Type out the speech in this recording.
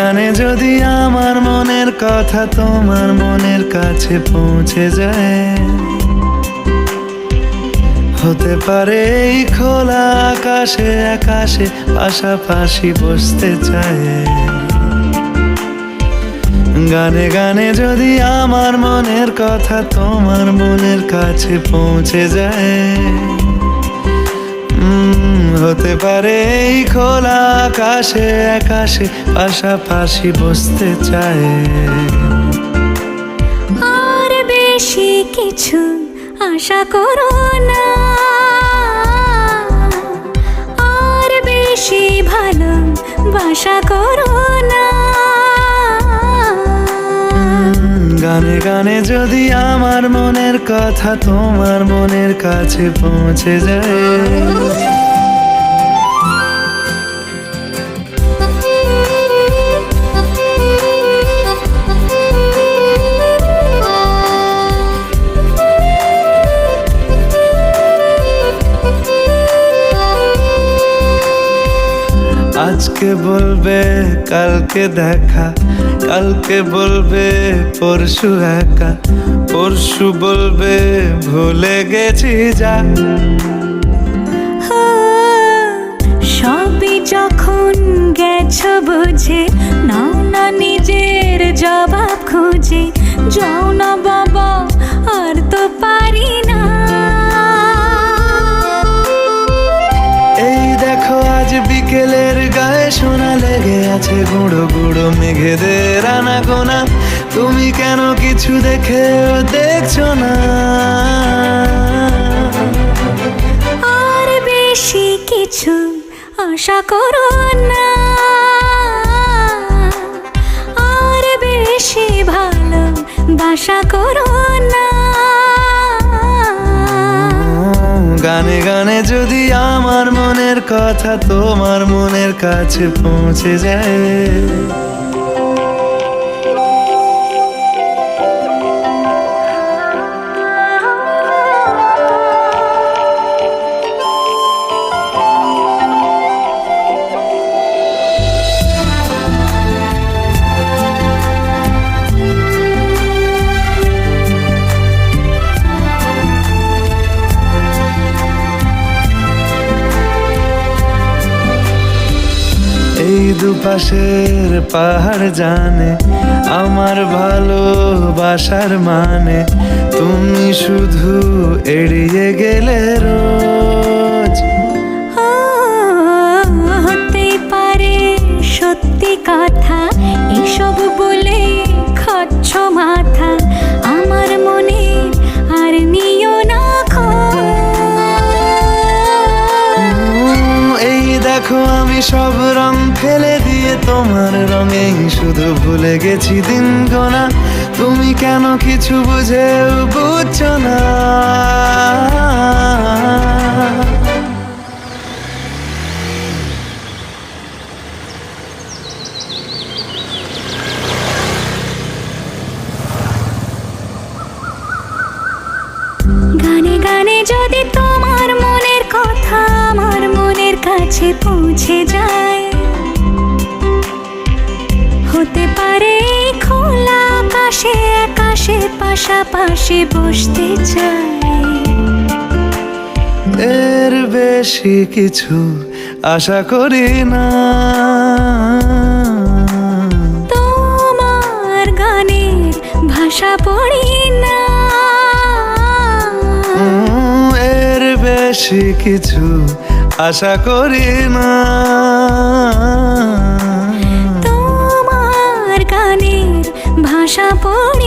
গানে যদি আমার মনের কথা তোমার মনের কাছে পৌঁছে যায়, হতে পারে এই খোলা আকাশে আকাশে পাশাপাশি বসতে চায়। গানে গানে যদি আমার মনের কথা তোমার মনের কাছে পৌঁছে যায়, হতে পারে এই খোলা আকাশে আকাশে পাশাপাশি বসতে চায়। আর বেশি কিছু আশা করো না, আর বেশি ভালোবাসা করো না। গানে গানে যদি আমার মনের কথা তোমার মনের কাছে পৌঁছে যায়, আজকে বলবে কালকে দেখা, কালকে বলবে পরশু একা, পরশু বলবে ভুলে গেছি যা। সবই যখন গেছো বুঝে, নাও না নিজের জবাব খুঁজে। যাও না বাবা, আর তো পারি না। এই দেখো আজ বিকেলের গায়ে সোনা লেগে আছে গুঁড়ো গুঁড়ো মেঘেদের আনাগোনা। তুমি কেন কিছু দেখেও দেখছো না? আর বেশি কিছু আশা করো না, আর বেশি ভালোবাসা করো না। গানে গানে যদি আমার মনের কথা তোমার মনের কাছে পৌঁছে যায়, এই দুপাশের পাহাড় জানে আমার ভালোবাসার মানে। তুমি শুধু এড়িয়ে গেলে রোজ। হতে পারে সত্যি কথা, এসব বলে খাচ্ছ মাথা। আমার মনে আর নিও না এই দেখো আমি সব রং ফেলে দিয়ে তোমার রঙেই শুধু ভুলে গেছি দিন গোনা। তুমি কেন কিছু বুঝেও বুঝছো না? গানে গানে যদি তোমার মনের কথা আমার মনের কাছে পৌঁছে যায়, হতে পারে খোলা আকাশে আকাশে পাশাপাশি বসতে চাই। এর বেশি কিছু আশা করি না। তোমার গানের ভাষা পড়ি না, এর বেশি কিছু আশা করি না। তোমার গানের ভাষা পড়ি